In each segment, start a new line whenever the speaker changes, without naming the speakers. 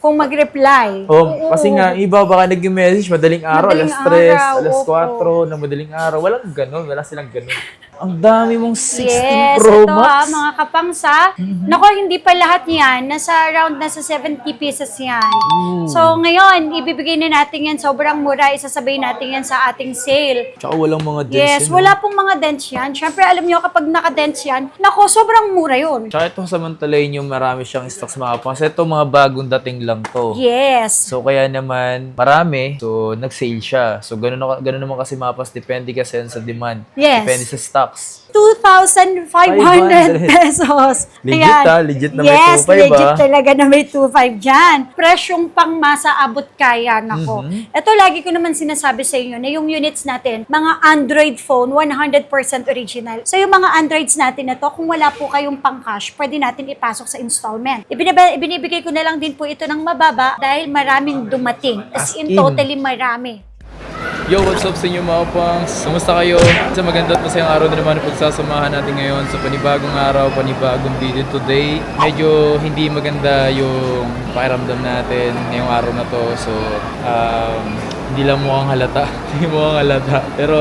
kung mag-reply.
Oh, kasi nga, iba baka nag-message, madaling araw,
Madaling
alas 3,
araw,
alas
opo.
4, na madaling araw. Walang ganun, wala silang ganun. Ang dami mong 16
Yes,
Pro
ito
Max.
mga kapangsa. Nako, hindi pa lahat yan. Nasa 70 pieces yan. So, ngayon, ibibigay na natin yan. Sobrang mura. Isasabay natin yan sa ating sale.
Tsaka walang mga dents
Yes,
yun,
wala pong mga dents yan. Siyempre, alam nyo, kapag naka-dents yan, nako, sobrang mura yun.
Tsaka itong samantalayin yung marami siyang stocks mga kapang. Ito mga bagong dating lang to.
Yes.
So, kaya naman, marami. So, nag-sale siya. So, ganun naman kasi mapas. Depende kasi yan sa demand.
Yes.
Depende sa stocks.
2,500 pesos.
Legit,
Ayan.
legit na may
yes,
2.5
legit talaga na may 2.5 dyan. Presyong pang masa abot kaya, nako. Ito, lagi ko naman sinasabi sa inyo na yung units natin, mga Android phone, 100% original. So, yung mga Androids natin na to, kung wala po kayong pang cash, pwede natin ipasok sa installment. Ibinibigay ko na lang din po ito ng mababa dahil maraming dumating. As in, totally marami.
Yo, what's up sa inyo mga pangs? Kumusta kayo? Sa maganda at masayang araw na naman ang pagsasamahan natin ngayon sa panibagong araw, panibagong video today. Medyo hindi maganda yung pakiramdam natin ngayong araw na to. So, hindi lang mukhang halata. Hindi mukhang halata. Pero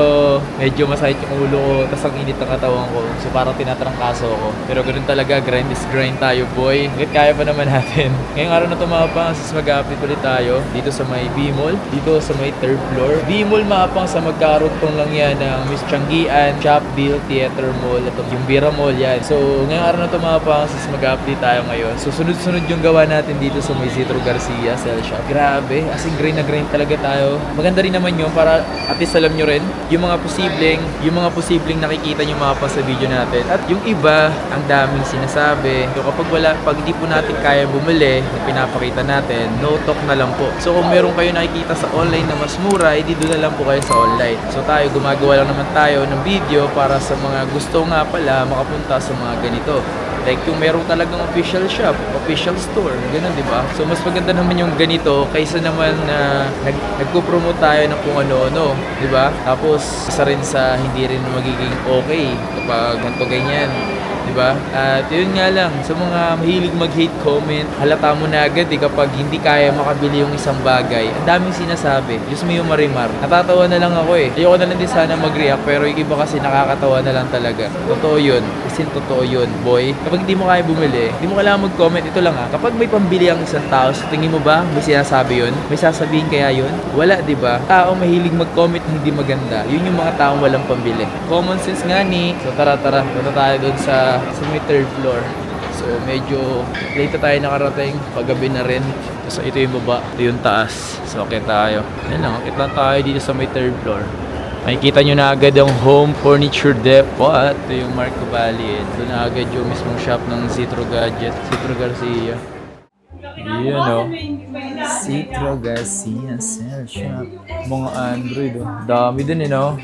medyo masakit yung ulo ko, tas ang init ng katawan ko. So parang tinatrangkaso ko. Pero ganun talaga, grind is grind tayo, boy. Hanggat kaya pa naman natin. Ngayong araw na to mga pangs, mag-update ulit tayo dito sa may B-Mall, dito sa may 3rd floor. B-Mall mga pangs, sa magkarugtong lang yan ng Miss Changian, Shopville, Theater Mall, at yung Bira Mall yan. So ngayong araw na to mga pangs, mag-update tayo ngayon. So sunod-sunod yung gawa natin dito sa may Citro Garcia Cell Shop. Grabe, as in grind na grind talaga tayo. Maganda rin naman yun para at least alam nyo rin yung mga posibleng nakikita nyo mga pa sa video natin. At yung iba, ang daming sinasabi. So kapag hindi po natin kaya bumili na pinapakita natin, no talk na lang po. So kung meron kayo nakikita sa online na mas mura, edi doon na lang po kayo sa online. So tayo, gumagawa lang naman tayo ng video para sa mga gusto nga pala makapunta sa mga ganito. Like yung meron talagang official shop, official store, ganun, di ba? So mas maganda naman yung ganito kaysa naman na nagpo-promote tayo ng kung ano-ano, di ba? Tapos isa rin sa hindi rin magiging okay kapag ganito ganyan. Diba? At yun nga lang, sa mga mahilig mag-hate comment, halata mo na agad kapag hindi kaya makabili yung isang bagay. Ang daming sinasabi. Diyos mo yung marimar. Natatawa na lang ako eh. Ayoko na lang din sana mag-react, pero yung iba kasi nakakatawa na lang talaga. Totoo yun. Kasi totoo yun, boy. Kapag hindi mo kaya bumili, hindi mo kailangan mag-comment. Ito lang kapag may pambili ang isang tao, so tingin mo ba may sinasabi yun? May sasabihin kaya yun? Wala, diba? Tao mahilig mag-comment na hindi maganda. Yun yung mga taong walang pambili. Common sense nga ni. So tara. Punta tayo doon sa may 3rd floor. So medyo late na tayo nakarating, paggabi na rin. So ito yung baba, ito yung taas. So akit tayo. Yan lang, akit lang tayo dito sa may 3rd floor. Makikita nyo na agad yung Home Furniture Depot. Ito yung Marco Valley. Ito na agad yung mismong shop ng Citro Gadget, Citro Garcia. Yun o. Citro Garcia Cell Shop. Mga Android o. Dami din no?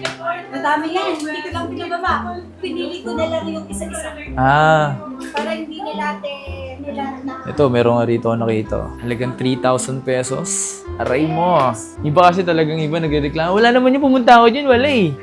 Madami yan. Hindi ko lang pinababa. Pinili ko na lang yung isa-isa. Para hindi nila na...
Ito, meron nga rito nakita. Halagang 3,000 pesos. Aray mo. Iba kasi talagang iba nagreklamo. Wala naman yung pumunta ako dyan. Wala eh.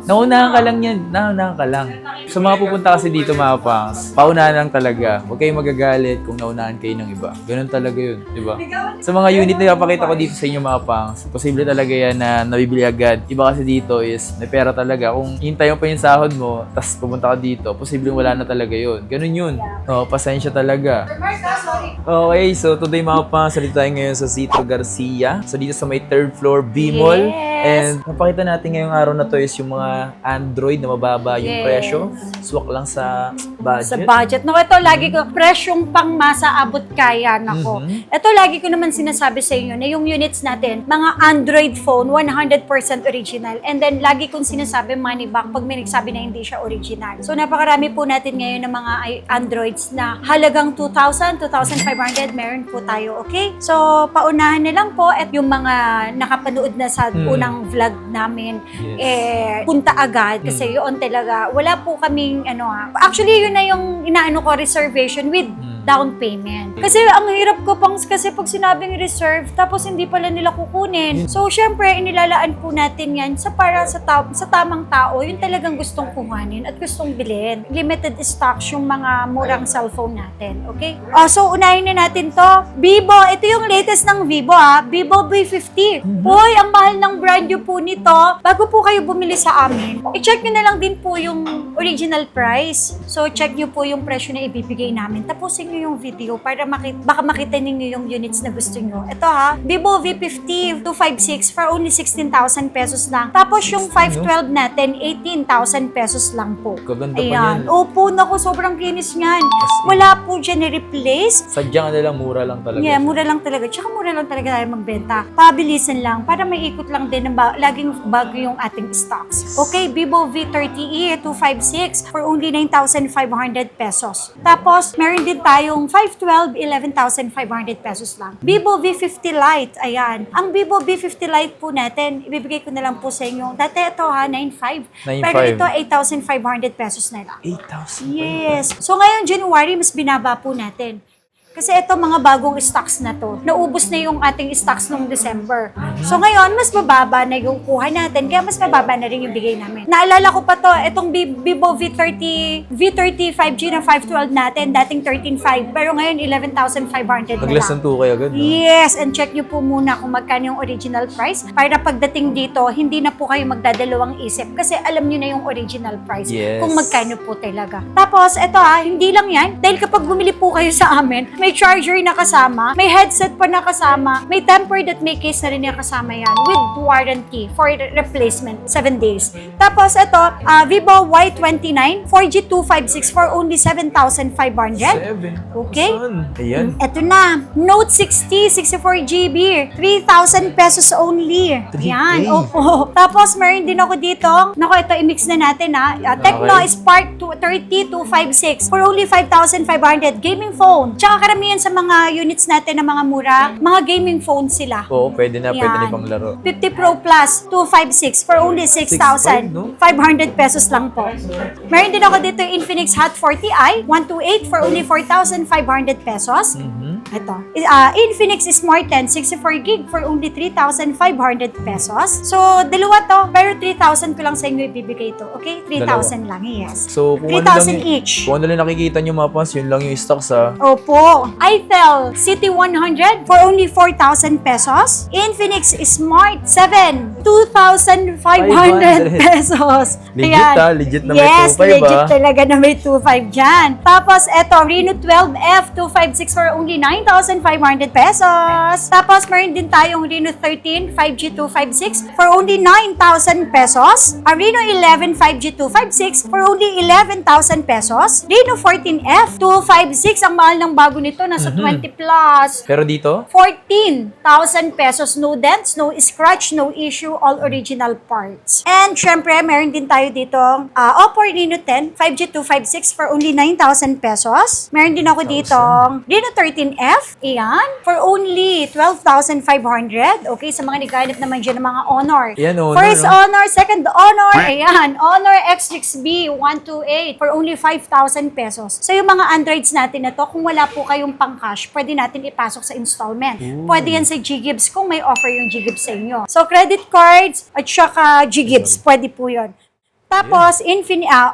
Naunahan ka lang yan. Naunahan ka lang. Sa mga pupunta kasi dito mga pangs, paunahan lang talaga. Huwag kayong magagalit kung naunahan kayo ng iba. Ganun talaga yun. Diba? Sa mga unit na ipapakita ko dito sa inyo mga pangs, posible talaga yan na nabibili agad. Iba kasi dito is may pera talaga. Kung hintayin pa yung sahod mo, tas pumunta ka dito, posibleng wala na talaga yun. Ganun yun. Oh, pasensya talaga. Okay, so today mga pangs, salita tayo ngayon sa Citro Garcia. So dito sa may 3rd floor B-Mall.
Yes.
And napakita natin ngayong araw na to is yung mga Android na mababa yung
Yes.
presyo. Swak lang sa budget.
Sa budget. No, ito lagi ko, presyong pang masa abot kaya, nako. Ito lagi ko naman sinasabi sa inyo na yung units natin, mga Android phone, 100% original. And then, lagi kong sinasabi money back pag may nagsabi na hindi siya original. So, napakarami po natin ngayon ng mga Androids na halagang 2,000, 2,500, meron po tayo, okay? So, paunahan na lang po at yung mga nakapanood na sa unang vlog namin, punta agad kasi yun talaga, wala po kaming actually yun na yung inaano ko, reservation with down payment. Kasi ang hirap ko pang kasi pag sinabing reserve, tapos hindi pala nila kukunin. So, syempre, inilalaan po natin yan para sa tamang tao, yung talagang gustong kuhanin at gustong bilhin. Limited stocks yung mga murang cellphone natin. Okay? So, unahin na natin to. Vivo, ito yung latest ng Vivo Vivo V50. Hoy, ang mahal ng brand new po nito. Bago po kayo bumili sa amin, i-check nyo na lang din po yung original price. So, check nyo po yung presyo na ibibigay namin. Tapusin nyo yung video para baka makita ninyo yung units na gusto nyo. Ito Vivo V50 256 for only 16,000 pesos lang. Tapos yung 512 natin, 18,000 pesos lang po.
Kaganda pa
Ayan.
yan.
Opo, naku, sobrang kinis niyan. Wala po dyan i-replace.
Sadyang lang, mura lang talaga.
Yeah, mura lang talaga. Tsaka mura lang talaga tayo magbenta. Pabilisan lang para may ikot lang din ng laging bago yung ating stocks. Okay, Vivo V30e 256 for only 9,500 pesos. Tapos, meron din tayong 512, 11,500 pesos lang. Vivo V50 Lite, ayan. Ang Vivo V50 Lite po natin, ibibigay ko na lang po sa inyo. Dati ito 9,500. Pero
9,500.
ito 8,500 pesos na lang.
8,000.
Yes. So ngayon, January, mas binaba po natin. Kasi ito, mga bagong stocks na to. Naubos na yung ating stocks noong December. So ngayon, mas mababa na yung kuha natin. Kaya mas mababa na rin yung bigay namin. Naalala ko pa to, itong Vivo V30 5G na 512 natin, dating 13,500. Pero ngayon, 11,500 na
Nag-less
lang.
ng 2 kaya agad, no?
Yes, and check nyo po muna kung magkano yung original price para pagdating dito, hindi na po kayo magdadalawang isip kasi alam nyo na yung original price
Yes.
kung magkano po talaga. Tapos, ito hindi lang yan. Dahil kapag bumili po kayo sa amin, may charger na kasama, may headset pa na kasama, may tempered at may case na rin na kasama yan with warranty for replacement, 7 days. Tapos, ito, Vivo Y29 4G 256 for only 7,500.
7.
Okay.
Saan? Ayan.
Eto na, Note 60, 64GB, 3,000 pesos only.
3K.
Yan, opo. Tapos, meron din ako dito, naku, ito, i-mix na natin Tecno
Okay.
Spark 30256 for only 5,500. Gaming phone. Tsaka karamihan sa mga units natin na mga mura, mga gaming phone sila.
Oo, pwede na
Yan.
pang laro.
50 Pro Plus 256 for only 6,500
no?
pesos lang po. Meron din ako dito yung Infinix Hot 40i 128 for only 4,500 pesos. Ito. Infinix Smart 10 64GB for only 3,500 pesos. So, dalawa to, pero 3,000 ko lang sa inyo ibibigay ito. Okay? 3,000 lang, yes.
So, kung
3,000 each.
Kung ano lang nakikita nyo mga pans, yun lang yung stocks
Opo. Itel City 100 for only 4,000 pesos. Infinix Smart 7, 2,500 pesos.
Legit legit na may
yes,
2.5
legit talaga na may 2.5 dyan. Tapos, eto, Reno 12F 256 for only 9,500 pesos. Tapos, meron din tayong Reno 13 5G 256 for only 9,000 pesos. Reno 11 5G 256 for only 11,000 pesos. Reno 14F 256, ang mahal ng bago nito, nasa 20 plus.
Pero dito,
14,000 pesos. No dents, no scratch, no issue, all original parts. And syempre, meron din tayo dito Oppo Reno 10 5G 256 for only 9,000 pesos. Meron din ako dito Reno 13F, ayan, for only 12,500. Okay, sa mga naghanap naman dyan ng mga Honor.
Ayan, Honor,
First
no?
Honor, second Honor, ayan, Honor X6B 128 for only 5,000 pesos. So yung mga Androids natin na to, kung wala po kayong pang-cash, pwede natin ipasok sa installment. Pwede yan sa G-Gibbs kung may offer yung G-Gibbs sa inyo. So credit cards at saka G-Gibbs, pwede po yun. Tapos,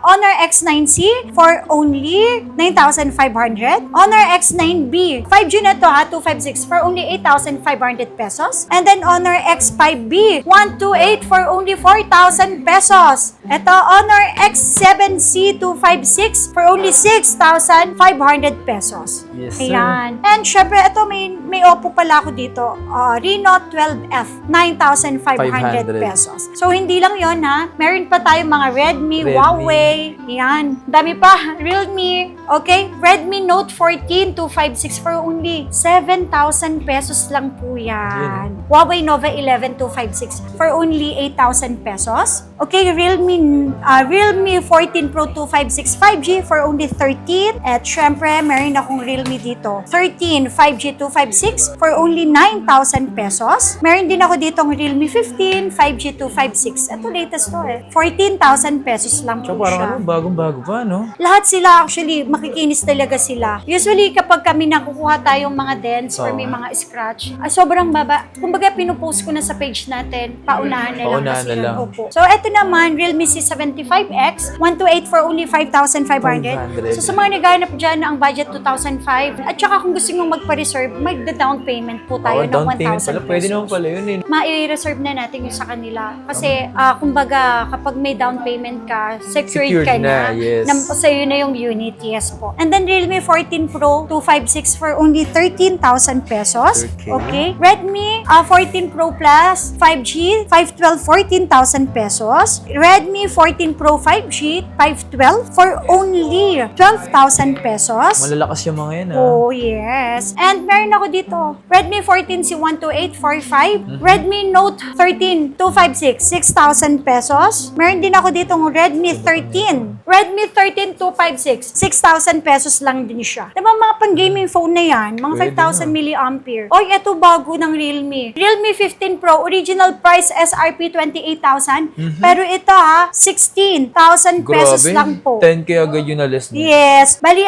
Honor X9C for only 9,500. Honor X9B, 5G na to 256 for only 8,500 pesos. And then Honor X5B, 128 for only 4,000 pesos. Ito, Honor X7C 256 for only 6,500 pesos.
Yes, sir.
Ayan. And syempre, ito may Oppo pala ako dito. Reno 12F, 9,500
500
pesos. So, hindi lang yon Meron pa tayong mga Redmi,
Redmi.
Huawei, yan. Dami pa. Realme, okay? Redmi Note 14 256 for only 7,000 pesos lang po yan. Huawei Nova 11 256 for only 8,000 pesos. Okay, Realme 14 Pro 256 5G for only 13. At syempre, meron akong Realme dito. 13 5G 256 for only 9,000 pesos. Meron din ako ditong Realme 15 5G 256. Ito latest to 14,000 16,000 pesos lang
So
po
parang
siya.
bagong-bago pa, no?
Lahat sila actually, makikinis talaga sila. Usually, kapag kami nakukuha tayong mga dents or may mga scratch, sobrang baba. Kumbaga, pinupost ko na sa page natin, paunahan na lang
Paunahan
kasi
na
yun.
lang.
Opo. So, eto naman, Realme C75X, 128 for only 5,500. So, sa mga naghahanap dyan ang budget 2,005, at saka kung gusto nyo magpa-reserve, mag-down payment po tayo ng
down
1,000
payment pala. Pwede naman
pesos.
pala yun eh.
Ma-reserve na natin yung sa kanila. Kasi, kumbaga, kapag may down payment ka, secured
Secured
ka
na,
na.
yes.
Sa'yo na yung unit, yes po. And then, Realme 14 Pro 256 for only 13,000 pesos. Okay. Redmi 14 Pro Plus 5G 512 14,000 pesos. Redmi 14 Pro 5G 512 for only 12,000 pesos.
Malalakas yung mga yan, ah.
Oh, yes. And meron ako dito, Redmi 14 C12845, Redmi Note 13 256, 6,000 pesos. Meron din ako dito ng Redmi 13. Redmi 13 256, 6,000 pesos lang din siya. Diba mga pang-gaming phone na yan, mga
Pwede
5,000 milliampere. Oy, eto bago ng Realme. Realme 15 Pro, original price SRP 28,000. Pero ito 16,000 pesos
Grabe.
lang po.
10K agad yun na less.
Yes. Bali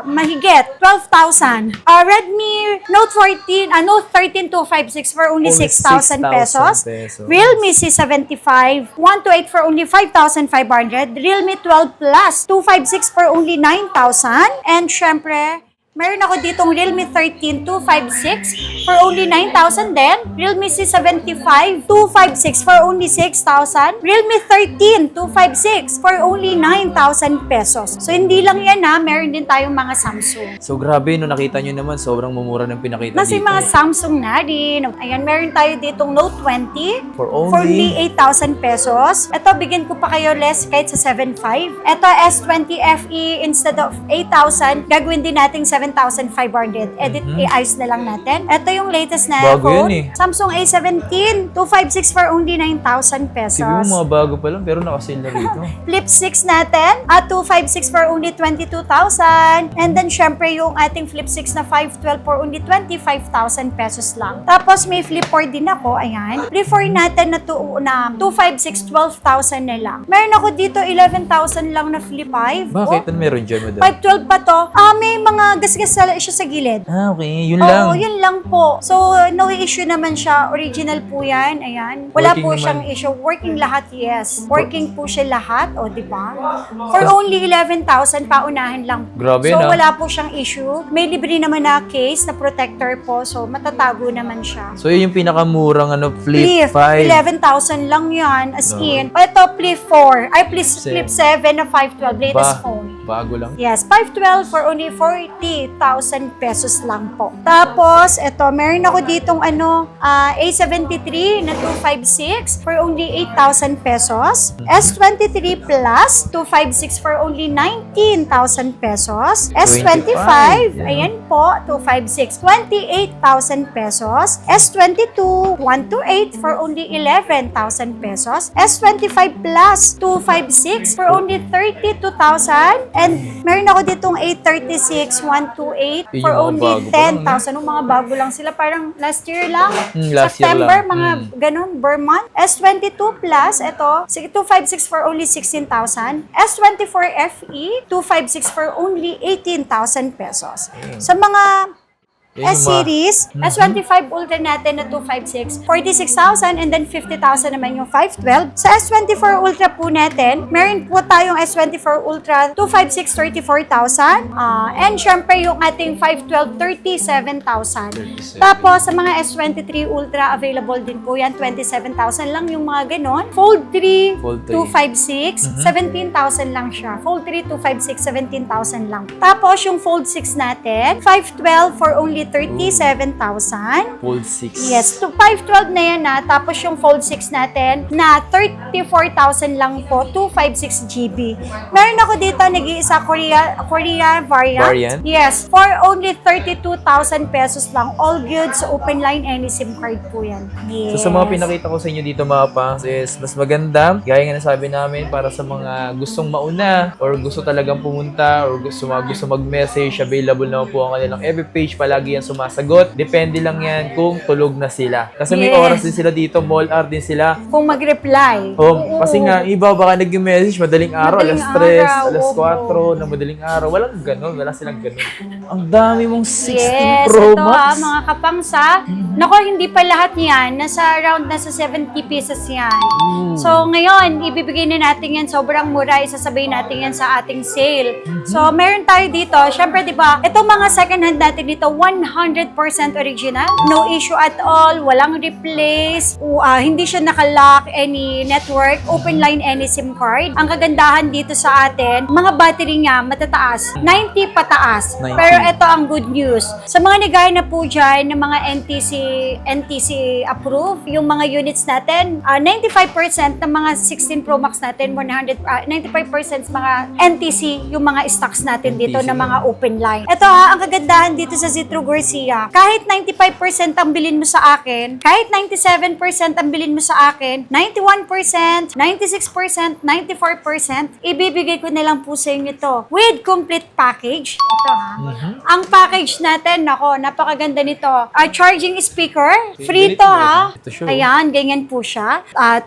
mahigit 12,000. Redmi Note 14, Note 13 256 for only 6,000 pesos. Realme C75 128 for only 5,500. Realme 12 Plus 256 for only 9,000. And syempre, meron ako ditong Realme 13 256 for only 9,000 din. Realme C75 256 for only 6,000. Realme 13 256 for only 9,000 pesos. So hindi lang yan meron din tayong mga Samsung.
So grabe, no, nakita nyo naman, sobrang mumura ng pinakita
Nasa
dito.
mga Samsung na din. Ayan, meron tayo ditong Note 20
For only
8,000 pesos. Ito, bigyan ko pa kayo less kahit sa 7,500. Ito, S20 FE, instead of 8,000, gagawin din nating 7,500. Edit, i-ayos na lang natin. Ito yung latest na
Bago
phone.
yan eh.
Samsung A17, 256 for only 9,000 pesos.
Sige mo, mga bago pa lang, pero nakasale na rito.
Flip 6 natin, at 256 for only 22,000. And then, syempre, yung ating Flip 6 na 512 for only 25,000 pesos lang. Tapos, may Flip 4 din ako, ayan. Flip 4 natin na 256, 12,000 na lang. Meron ako dito, 11,000 lang na Flip 5.
Bakit? Ano meron dyan, madam?
512 pa to. May mga gasgas siya sa gilid.
Ah, okay. Yun lang.
Oo, yun lang po. So, no issue naman siya. Original po yan. Ayan. Wala
Working
po
naman.
siyang issue. Working lahat, yes. Working po siya lahat. O, di ba? For only 11,000, paunahan lang.
Grabe
So,
na.
wala po siyang issue. May libre naman na case, na protector po. So, matatago naman siya.
So yun yung pinakamurang Flip
Flip,
5.
11,000 lang yan. As
No.
in. Ito, Flip 4. Ay,
Seven.
Flip 7 na 512. Latest phone.
Bago lang.
Yes, 512 for only 40,000 pesos lang po. Tapos, eto, meron ako ditong A73 na 256 for only 8,000 pesos. S23 Plus 256 for only 19,000 pesos. S25,
yeah.
ayan po, 256, 28,000 pesos. S22, 128 for only 11,000 pesos. S25 Plus 256 for only 32,000. And meron ako ditong 836, 128
Yun
for
yung mga
only
bago pa lang,
10,000. Yung mga bago lang sila. Parang last year lang.
Last year
September,
lang.
mga ganun, per month. S22 Plus, ito, 256 for only 16,000. S24 FE, 256 for only 18,000 pesos. Sa mga
Yun yung
S-series, S25 Ultra natin na 256, 46,000 and then 50,000 naman yung 512. Sa S24 Ultra po natin, meron po tayong S24 Ultra 256, 34,000. And syempre yung ating 512, 37,000. Tapos sa mga S23 Ultra, available din po yan, 27,000 lang yung mga ganon. Fold 3,
Fold 3.
256, 17,000 lang siya. Fold 3, 256, 17,000 lang. Tapos yung Fold 6 natin, 512 for only 37,000.
Fold 6.
Yes, to 512 na yan Tapos yung Fold 6 natin na 34,000 lang po, 256 GB. Meron ako dito nag-iisa Korea variant. Yes, for only 32,000 pesos lang. All goods, open line, any SIM card po yan. Yes.
So sa mga pinakita ko sa inyo dito mga pangs is mas maganda, gaya nga nasabi namin, para sa mga gustong mauna or gusto talagang pumunta or gusto mag-message, available naman po ang kanilang FB page. Palagi yan sumasagot. Depende lang yan kung tulog na sila. Kasi may
Yes.
oras din sila dito, mall hour din sila.
Kung mag-reply.
Oh, kasi nga, iba baka nag-message, madaling araw,
Madaling
alas 3,
araw,
alas
opo.
4, na madaling araw. Walang ganun, wala silang ganun. Ang dami mong 16
Yes,
Pro
ito
Max.
mga kapangsa. Nako, hindi pa lahat yan. Nasa 70 pesos yan. So, ngayon, ibibigay na natin yan. Sobrang mura. Isasabay natin yan sa ating sale. So, meron tayo dito. Siyempre, di ba, itong mga second hand natin dito, 100% original. No issue at all. Walang replace. Hindi siya nakalock any network. Open line any SIM card. Ang kagandahan dito sa atin, mga battery niya matataas. 90 pataas.
90.
Pero ito ang good news. Sa mga nagaya na po dyan ng mga NTC approved, yung mga units natin, 95% ng mga 16 Pro Max natin, 95% mga NTC yung mga stocks natin dito
NTC
na mga open line. Ito ang kagandahan dito sa Zitro Garcia. Kahit 95% ang bilhin mo sa akin, kahit 97% ang bilhin mo sa akin, 91%, 96%, 94%, ibibigay ko na lang po sa inyo to with complete package. Ito ha. Ang package natin, nako, napakaganda nito. Charging speaker, free to ha.
Ito siya, oh.
Ayan, ganyan po siya.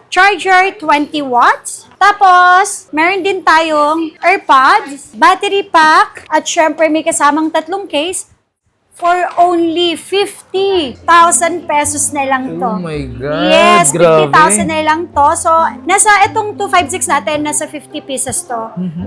Charger, 20 watts. Tapos, meron din tayong AirPods, battery pack, at syempre may kasamang 3 case for only 50,000 pesos na lang to.
Oh my God,
Yes,
grabe.
50,000 na lang to. So, nasa itong 256 natin, nasa 50 pieces to.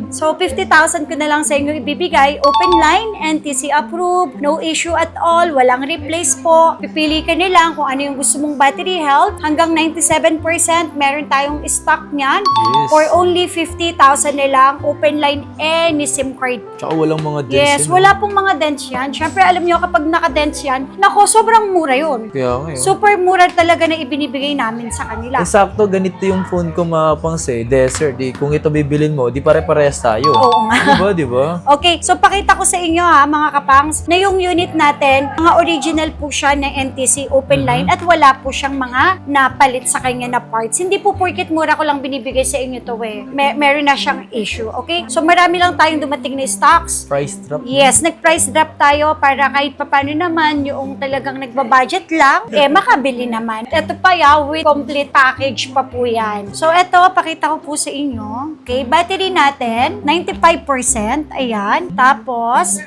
So, 50,000 ko na lang sa inyo ibibigay. Open line, NTC approved, no issue at all, walang replace po. Pipili ka nilang kung ano yung gusto mong battery health. Hanggang 97%, meron tayong stock niyan.
Yes.
For only 50,000 na lang, open line, any SIM card.
Tsaka walang mga dents
Yes,
yun,
wala pong mga dents yan. Siyempre, alam nyo, kapag naka-dents yan, nako, sobrang mura yun.
Kaya nga yun.
Super mura talaga na ibinibigay namin sa kanila.
Sakto, ganito yung phone ko mapangse, desert. Kung ito bibilin mo, di pare-parehas tayo.
Oo nga.
Diba, diba?
Okay, so pakita ko sa inyo ha, mga kapangs, na yung unit natin, mga original po siya ng NTC open line at wala po siyang mga napalit sa kanya na parts. Hindi po porket mura ko lang binibigay sa inyo to eh. Meron na siyang issue, okay? So marami lang tayong dumating na stocks.
Price drop.
Yes, nag-price drop tayo para kahit papano naman yung talagang nagbabudget lang, makabili naman. Ito pa with complete package pa po yan. So, ito, pakita ko po sa inyo. Okay, battery natin, 95%. Ayan. Tapos,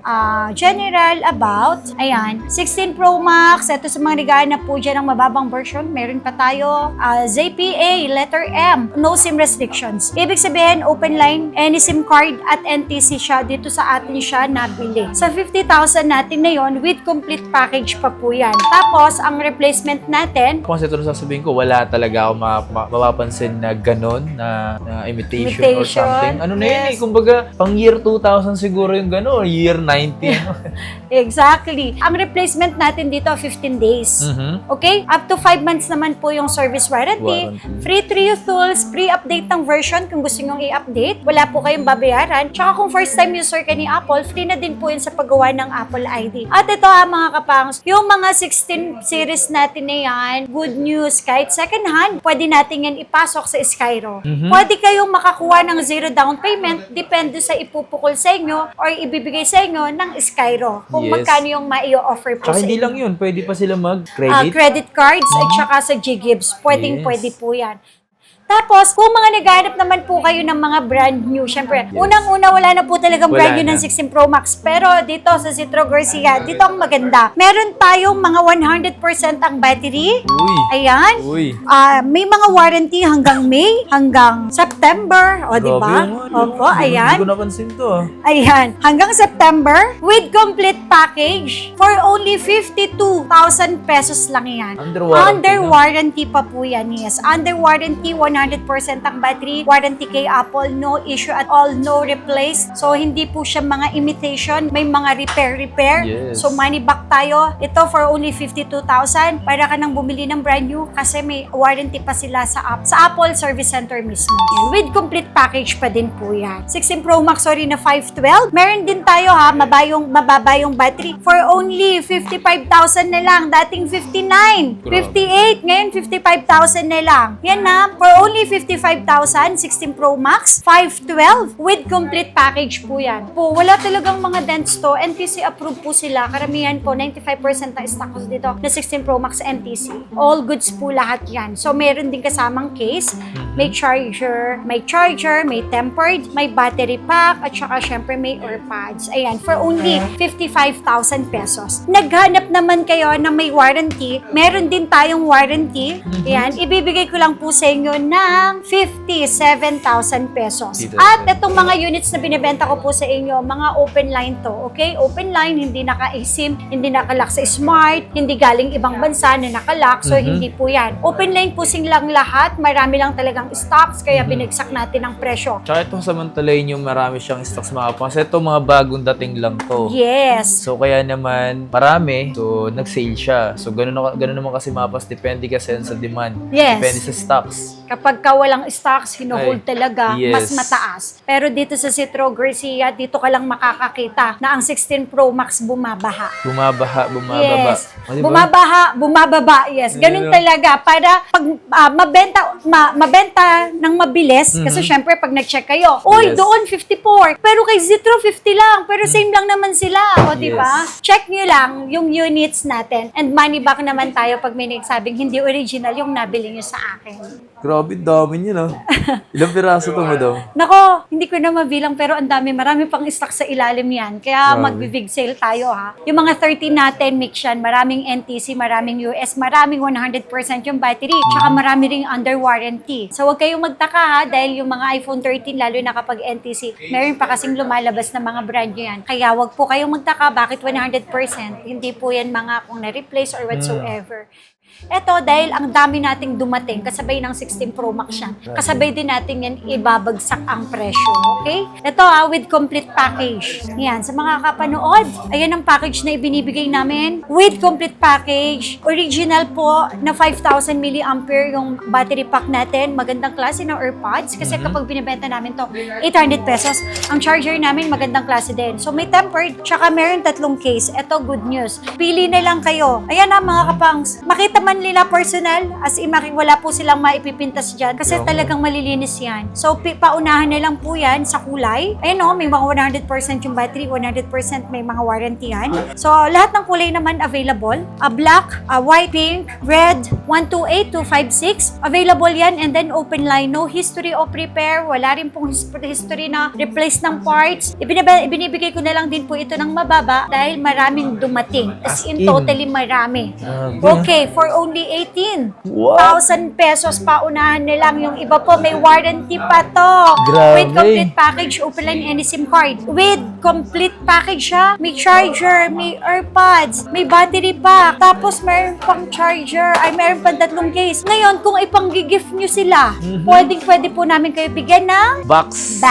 general about, ayan, 16 Pro Max. Ito sa mga regalo na po dyan ng mababang version. Meron pa tayo, ZPA, letter M. No SIM restrictions. Ibig sabihin, open line, any SIM card at NTC siya. Dito sa atin siya nabili. Sa 50,000 natin na yon with complete package pa po yan. Tapos, ang replacement natin,
Kung kasi ito na sasabihin ko, wala talaga ako mapapansin na ganon, na imitation or
Imitation,
something. Ano na yun
yes.
Kumbaga, pang year 2000 siguro yung ganon, or year 90. Ano?
exactly. Ang replacement natin dito, 15 days. Okay? Up to 5 months naman po yung service warranty. Free 3 tools, free update ng version kung gusto nyong i-update. Wala po kayong babayaran. Tsaka kung first time user ka ni Apple, free na din po yun sa paggawa ng Apple ID. At ito mga kapangs, yung mga 16 series natin na yan, good news, kahit second hand, pwede natin yan ipasok sa Skyro. Pwede kayong makakuha ng zero down payment, depende sa ipupukol sa inyo or ibibigay sa inyo ng Skyro. Kung
Yes.
magkano yung mai-offer po
Tsaka
sa
hindi
inyo.
lang yun, pwede pa sila mag-credit.
Credit cards at saka sa G-Gives. Pwede
Yes.
po yan. Tapos, kung mga naghanap naman po kayo ng mga brand new, syempre, unang-una wala na po talagang
Wala
brand new
na.
ng 16 Pro Max. Pero dito sa Zitro Garcia, dito ang maganda. Meron tayong mga 100% ang battery.
Uy.
Ayan.
Uy.
May mga warranty hanggang May, hanggang September. O, di ba?
Grabe yung ano.
Opo, ayan.
Hindi ko napansin to.
Ayan, hanggang September with complete package for only 52,000 pesos lang yan.
Under warranty
Under
na.
warranty pa po yan, yes. Under warranty, 100% ang battery. Warranty kay Apple, no issue at all, no replace. So, hindi po siya mga imitation. May mga repair.
Yes.
So, money back tayo. Ito for only 52,000. Para ka nang bumili ng brand new kasi may warranty pa sila sa Apple Service Center mismo. Yan. With complete package pa din po yan. 16 Pro Max, sorry, na 512. Meron din tayo mababa yung battery for only 55,000 na lang. Dating 59,
Grabe.
58, ngayon 55,000 na lang. Yan na, for only 55,000, 16 Pro Max, 512 with complete package po yan. Po, wala talagang mga dents to. NTC approved po sila. Karamihan po, 95% na stock dito na 16 Pro Max NTC. All goods po lahat yan. So, meron din kasamang case. May charger, may tempered, may battery pack, at saka syempre may earpods. Ayan, for only 55,000 pesos. Naghanap naman kayo na may warranty. Meron din tayong warranty. Ayan, ibibigay ko lang po sa inyo ng 57,000 pesos. At itong mga units na binibenta ko po sa inyo, mga open line to. Okay? Open line, hindi naka-eSIM, hindi naka-lock sa smart, hindi galing ibang bansa na naka-lock. So, hindi po yan. Open line po lang lahat. Marami lang talagang stocks, kaya binagsak natin ang presyo.
Tsaka itong samantalayin yung marami siyang stocks mga kapang. Kasi ito mga bagong dating lang to.
Yes.
So kaya naman marami, so nag-sale siya. So ganun naman kasi mapas, depende kasi yan sa demand.
Yes.
Depende sa stocks.
Kapag ka walang stocks, hinuhold
Ay,
talaga,
yes.
mas mataas. Pero dito sa Citro Garcia, dito ka lang makakakita na ang 16 Pro Max bumabaha.
Bumababa.
Yes.
O, diba?
Bumababa. Yes. Ganun talaga. Para pag mabenta ng mabilis, kasi syempre pag nag-check kayo, oy,
Yes.
doon 54. Pero kay Citro 50 lang. Pero same lang naman sila. O, di ba?
Yes.
Check nyo lang yung units natin. And money back naman tayo pag may nagsabing hindi original yung nabili nyo sa akin.
Grabe, dami niya na. Ilang piraso to mo daw?
Nako, hindi ko na mabilang pero ang dami. Marami pang stock sa ilalim yan. Kaya
Grabe.
mag-big sale tayo ha. Yung mga 13 natin, mix yan. Maraming NTC, maraming US, maraming 100% yung battery. Tsaka marami ring under warranty. So huwag kayong magtaka ha dahil yung mga iPhone 13, lalo na kapag NTC, meron pa kasing lumalabas na mga brand nyo yan. Kaya wag po kayong magtaka bakit 100%. Hindi po yan mga kung na-replace or whatsoever. Eto, dahil ang dami nating dumating, kasabay ng 16 Pro Max siya, kasabay din natin yan ibabagsak ang presyo, okay? Ito with complete package. Yan, sa mga kapanood, ayan ang package na ibinibigay namin. With complete package, original po na 5,000 mAh yung battery pack natin. Magandang klase ng AirPods, kasi kapag binibenta namin to, 800 pesos. Ang charger namin, magandang klase din. So, may tempered, tsaka meron 3 case. Ito, good news. Pili na lang kayo. Ayan na, mga kapangs. Makita man nila personal, as in wala po silang maipipintas dyan kasi talagang malilinis yan. So, paunahan na lang po yan sa kulay. Ayan o, may mga 100% yung battery, 100% may mga warranty yan. So, lahat ng kulay naman available. Black, white, pink, red, 128, 256. Available yan, and then open line. No history of repair. Wala rin pong history na replace ng parts. Ibinibigay ko na lang din po ito ng mababa dahil maraming dumating. As in, totally marami. Okay, for only 18,000 pesos paunahan na lang. Yung iba po may warranty pa to.
Grabe.
With complete package, open line any SIM card. With complete package ha. May charger, may AirPods, may battery pack, tapos mayroon pang charger, ay mayroon pang 3 case. Ngayon, kung ipang-gift nyo sila, pwede po namin kayo bigyan ng
Box.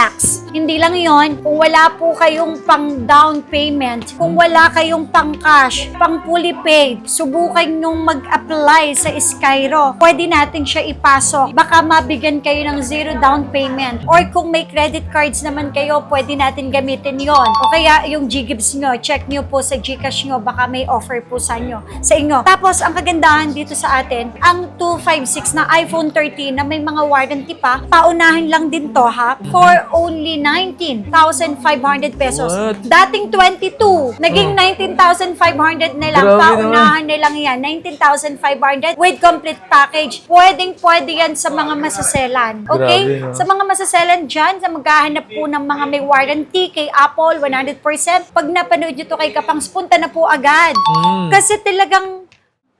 Hindi lang yon, kung wala po kayong pang down payment, kung wala kayong pang cash, pang fully paid, subukan nyong mag-apply sa Skyro. Pwede natin siya ipasok. Baka mabigyan kayo ng 0 down payment. Or kung may credit cards naman kayo, pwede natin gamitin yon. O kaya yung Ggibbs nyo, check nyo po sa Gcash nyo, baka may offer po sa inyo. Tapos, ang kagandahan dito sa atin, ang 256 na iPhone 13 na may mga warranty pa, paunahin lang din to ha, for only 19,500 pesos.
What?
Dating 22, naging 19,500 na lang.
Grabe
Paunahan na lang yan. 19,500 with complete package. Pwede yan sa mga masaselan. Okay?
Grabe, no?
Sa mga masaselan dyan, sa maghahanap po ng mga may warranty kay Apple, 100%. Pag napanood nyo to kay Kapangs, punta na po agad. Kasi talagang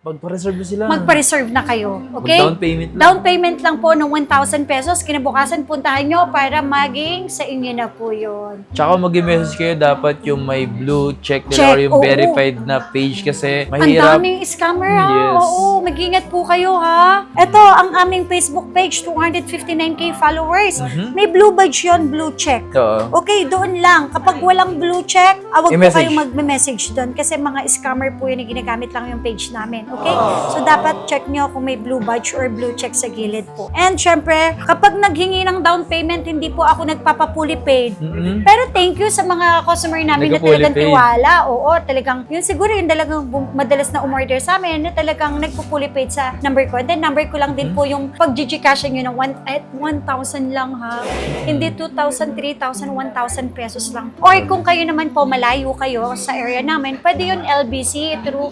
Magpa-reserve na sila.
magpa-reserve na kayo. Okay?
Mag-down payment lang.
Down payment lang po ng 1,000 pesos. Kinabukasan, puntahan nyo para maging sa inyo na po yun.
Tsaka mag-message kayo dapat yung may blue check nila
Check,
or yung
oo.
verified na page kasi
Ang
mahirap.
daming scammer ha.
Yes.
Oo, mag-ingat po kayo ha. Ito, ang aming Facebook page, 259k followers. May blue badge yun, blue check.
Oo.
Okay, doon lang. Kapag walang blue check, wag po
I-message.
kayong mag-message doon kasi mga scammer po yun na ginagamit lang yung page namin. Okay? So, dapat check nyo kung may blue badge or blue check sa gilid po. And syempre, kapag naghingi ng down payment, hindi po ako nagpapapuli paid. Pero thank you sa mga customer namin na
Nagpa-fully
talagang
paid.
tiwala. Oo, talagang, yun siguro yung talagang madalas na umorder sa amin na talagang nagpo-fully paid sa number ko. And then, number ko lang din po yung pag-gcash nyo ng 1,000 lang ha. Hindi 2,000, 3,000, 1,000 pesos lang. Or kung kayo naman po, malayo kayo sa area namin, pwede yun LBC through,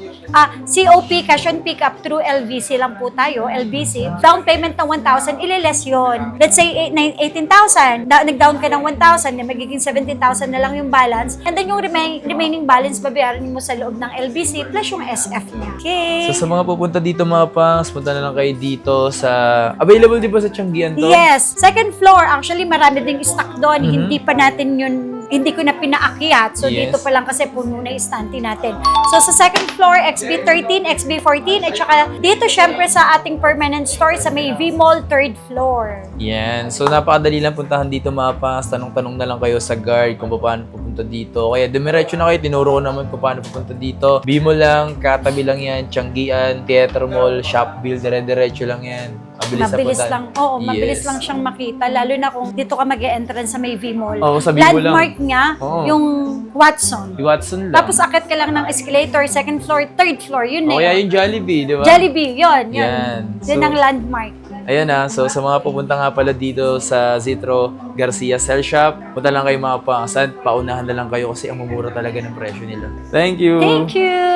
COP, cash on pick up through LBC lang po tayo, LBC. Down payment ng 1,000, ililes yun. Let's say 18,000, nag-down ka ng 1,000, na magiging 17,000 na lang yung balance. And then yung remaining balance, babayaran mo sa loob ng LBC plus yung SF niya. Okay?
So sa mga pupunta dito mga pangs, punta na lang kayo dito sa... Available di ba sa Tianggian to?
Yes. Second floor, actually marami ding stock doon. Hindi pa natin yun, hindi ko na pinaakyat. So
Yes.
dito pa lang kasi puno na yung stante natin. So sa second floor, XB13, XB14, at saka dito syempre sa ating permanent store sa may V-Mall, third floor.
Yan. So napakadali lang puntahan dito mga pangs. Tanong-tanong na lang kayo sa guard kung paano pupunta dito. Kaya dumiretso na kayo. Tinuro ko naman kung paano pupunta dito. Bimo lang, katabi lang yan. Tianggian, Theater Mall, Shopville. Dire-diretso lang yan.
Mabilis
na puntahan.
lang. Oo, mabilis
Yes.
lang siyang makita. Lalo na kung dito ka mag-e-entrance sa may V-Mall.
Oo, sa V-Mall lang.
Landmark niya,
Oo.
yung Watson.
Yung Watson lang.
Tapos akit ka lang ng escalator, second floor, third floor, yun na
O kaya
yun.
yung Jollibee, di ba?
Jollibee, yun.
Yan.
Yun
So,
ang landmark.
Ayan na, so sa mga pupunta nga pala dito sa Zitro Garcia Cell Shop, punta lang kayo mga pangas at paunahan na lang kayo kasi ang mumura talaga ng presyo nila. Thank you!
Thank you!